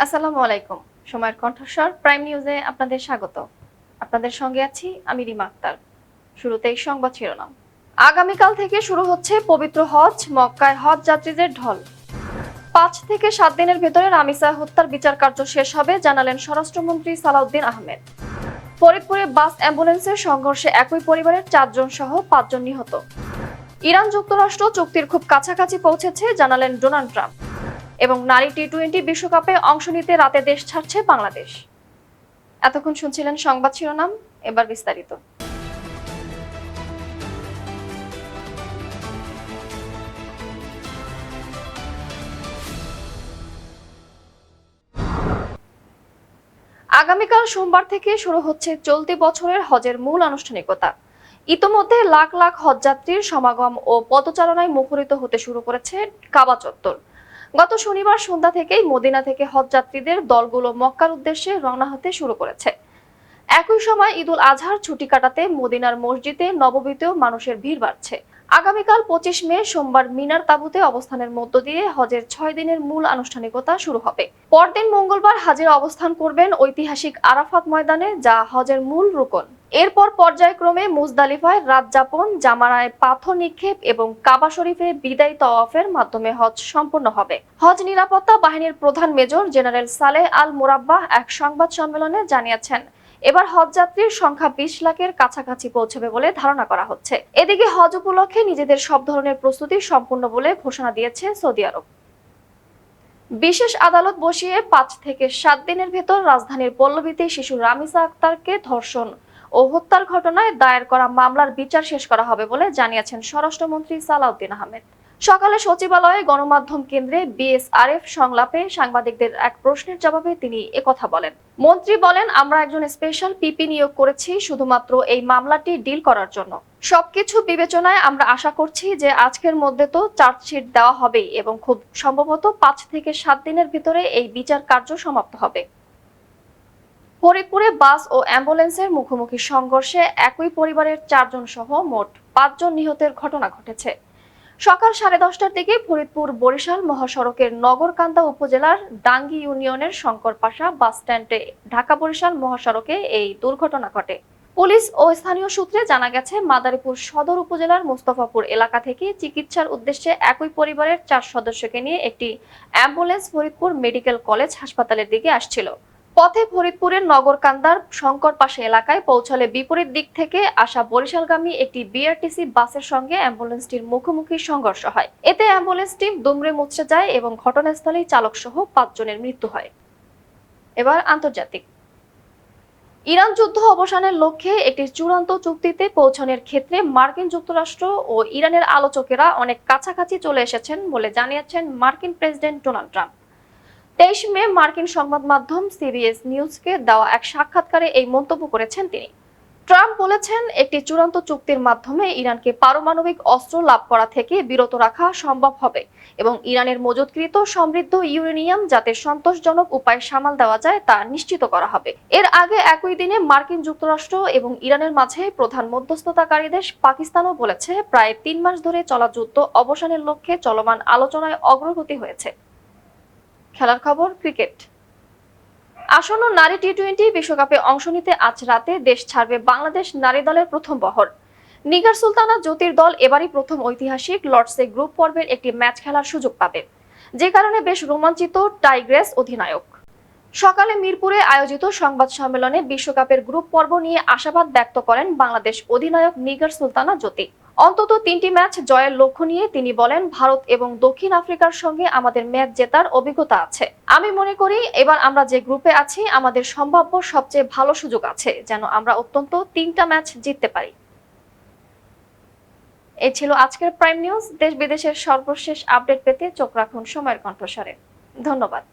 আসসালামু আলাইকুম। সময়ের কণ্ঠস্বর প্রাইম নিউজে আপনাদের স্বাগত। আপনাদের সঙ্গে আছি আমি রিমা আক্তার। শুরুতেই সংবাদ শিরোনাম। আগামীকাল থেকে শুরু হচ্ছে পবিত্র হজ, মক্কায় হজ যাত্রীদের ঢল। ৫ থেকে ৭ দিনের ভেতরে রামিসা হত্যার বিচার কার্য শেষ হবে জানালেন স্বরাষ্ট্রমন্ত্রী সালাউদ্দিন আহমেদ। ফরিদপুরে বাস অ্যাম্বুলেন্সের সংঘর্ষে একই পরিবারের ৪ জন সহ ৫ জন নিহত। ইরান যুক্তরাষ্ট্র চুক্তির খুব কাছাকাছি পৌঁছেছে জানালেন ডোনাল্ড ট্রাম্প। এবং নারী টি-20 বিশ্বকাপে অংশ নিতে রাতে দেশ ছাড়ছে বাংলাদেশ। এতক্ষণ শুনছিলেন সংবাদ শিরোনাম, এবার বিস্তারিত। আগামীকাল সোমবার থেকে শুরু হচ্ছে চলতি বছরের হজের মূল আনুষ্ঠানিকতা। ইতোমধ্যে লাখ লাখ হজযাত্রীর সমাগম ও পদচারণায় মুখরিত হতে শুরু করেছে কাবা চত্বর। গত শনিবার সন্ধ্যা থেকেই মদিনা থেকে হজযাত্রীদের দলগুলো মক্কার উদ্দেশ্যে রওনা হতে শুরু করেছে। একই সময় ঈদুল আজহার ছুটি কাটাতে মদিনার মসজিদে নববীতেও মানুষের ভিড় বাড়ছে। আগামীকাল ২৫ মে সোমবার মিনার তাঁবুতে অবস্থানের মধ্য দিয়ে হজের ৬ দিনের মূল আনুষ্ঠানিকতা শুরু হবে। পরদিন মঙ্গলবার হাজিরা অবস্থান করবেন ঐতিহাসিক আরাফাত ময়দানে, যা হজের মূল রুকন। এরপর পর্যায়ক্রমে মুজদালিফায় রাত যাপন, জামারায় পাথর নিক্ষেপ এবং কাবা শরীফে বিদায়ী তওয়াফের মাধ্যমে হজ সম্পন্ন হবে। হজ নিরাপত্তা বাহিনীর প্রধান মেজর জেনারেল সালেহ আল মুরাব্বাহ এক সংবাদ সম্মেলনে জানিয়েছেন, এবার হজযাত্রীর সংখ্যা ২০ লাখের কাছাকাছি পৌঁছবে বলে ধারণা করা হচ্ছে। এদিকে হজ উপলক্ষে নিজেদের সব ধরনের প্রস্তুতি সম্পূর্ণ বলে ঘোষণা দিয়েছে সৌদি আরব। বিশেষ আদালত বসিয়ে ৫ থেকে ৭ দিনের ভেতর রাজধানীর পল্লবীতে শিশু রামিসা আক্তারকে ধর্ষণ ও হত্যার ঘটনায় দায়ের করা মামলার বিচার শেষ করা হবে বলে জানিয়েছেন স্বরাষ্ট্রমন্ত্রী সালাউদ্দিন আহমেদ। সকালে সচিবালয়ে গণমাধ্যম কেন্দ্রে বিএসআরএফ সংলাপে সাংবাদিকদের এক প্রশ্নের জবাবে তিনি একথা বলেন। মন্ত্রী বলেন, আমরা একজন স্পেশাল পিপি নিয়োগ করেছি শুধুমাত্র এই মামলাটি ডিল করার জন্য। সবকিছু বিবেচনায় আমরা আশা করছি যে আজকের মধ্যে তো চার্জশিট দেওয়া হবেই এবং খুব সম্ভবত ৫ থেকে ৭ দিনের ভিতরে এই বিচার কার্য সমাপ্ত হবে। ফরিদপুরে বাস ও অ্যাম্বুলেন্সের মুখোমুখি সংঘর্ষে একই পরিবারের ৪ জন সহ মোট ৫ জন নিহতের ঘটনা ঘটেছে। সকাল 10:30টার দিকে ফরিদপুর বরিশাল মহাসড়কের নগরকান্দা উপজেলার ডাঙ্গি ইউনিয়নের শঙ্করপাশা বাস স্ট্যান্ডে ঢাকা বরিশাল মহাসড়কে এই দুর্ঘটনা ঘটে। পুলিশ ও স্থানীয় সূত্রে জানা গেছে, মাদারীপুর সদর উপজেলার মোস্তফাপুর এলাকা থেকে চিকিৎসার উদ্দেশ্যে একই পরিবারের ৪ সদস্যকে নিয়ে একটি অ্যাম্বুলেন্স ফরিদপুর মেডিকেল কলেজ হাসপাতালের দিকে আসছিল। পথে ফরিদপুরের নগরকান্দার শঙ্করপাশা এলাকায় পৌঁছালে বিপরীত দিক থেকে আসা বরিশালগামী একটি বিআরটিসি বাসের সঙ্গে অ্যাম্বুলেন্সটির মুখোমুখি সংঘর্ষ হয়। এতে অ্যাম্বুলেন্সটি দুমড়ে মুচড়ে যায় এবং ঘটনাস্থলেই চালক সহ ৫ জনের মৃত্যু হয়। এবার আন্তর্জাতিক। ইরান যুদ্ধ অবসানের লক্ষ্যে একটি চূড়ান্ত চুক্তিতে পৌঁছানোর ক্ষেত্রে মার্কিন যুক্তরাষ্ট্র ও ইরানের আলোচকেরা অনেক কাছাকাছি চলে এসেছেন বলে জানিয়েছেন মার্কিন প্রেসিডেন্ট ডোনাল্ড ট্রাম্প। ২৩ মে মার্কিন সংবাদ মাধ্যম সিবিএস নিউজকে দেওয়া এক সাক্ষাৎকারে এই মন্তব্য করেছেন তিনি। ট্রাম্প বলেছেন, একটি চূড়ান্ত চুক্তির মাধ্যমে ইরানকে পারমাণবিক অস্ত্র লাভ করা থেকে বিরত রাখা সম্ভব হবে এবং ইরানের মজুতকৃত সমৃদ্ধ ইউরেনিয়াম যাতে সন্তোষজনক উপায়ে সামাল দেওয়া যায় তা নিশ্চিত করা হবে। এর আগে একই দিনে মার্কিন যুক্তরাষ্ট্র এবং ইরানের মাঝে প্রধান মধ্যস্থতাকারী দেশ পাকিস্তানও বলেছে, প্রায় ৩ মাস ধরে চলা যুদ্ধ অবসানের লক্ষ্যে চলমান আলোচনায় অগ্রগতি হয়েছে। খেলার খবর, ক্রিকেট। আসন্ন নারী টি-20 বিশ্বকাপে অংশ নিতে আজ রাতে দেশ ছাড়বে বাংলাদেশ নারী দলের প্রথম বহর। নিগার সুলতানা জ্যোতির দল এবারই প্রথম ঐতিহাসিক লর্ডসে গ্রুপ পর্বের একটি ম্যাচ খেলার সুযোগ পাবে, যে কারণে বেশ রোমাঞ্চিত টাইগ্রেস অধিনায়ক। সকালে মিরপুরে আয়োজিত সংবাদ সম্মেলনে বিশ্বকাপের গ্রুপ পর্ব নিয়ে আশাবাদ ব্যক্ত করেন বাংলাদেশ অধিনায়ক নিগার সুলতানা জ্যোতি। অন্তত ৩টি ম্যাচ জয়ের লক্ষ্য নিয়ে তিনি বলেন, ভারত এবং দক্ষিণ আফ্রিকার সঙ্গে আমাদের ম্যাচ জেতার অভিজ্ঞতা আছে। আমি মনে করি এবার আমরা যে গ্রুপে আছি আমাদের সম্ভাব্য সবচেয়ে ভালো সুযোগ আছে যেন আমরা অন্তত ৩টা ম্যাচ জিততে পারি। এই ছিল আজকের প্রাইম নিউজ। দেশ বিদেশের সর্বশেষ আপডেট পেতে চোখ রাখুন সময়ের কণ্ঠস্বরে। ধন্যবাদ।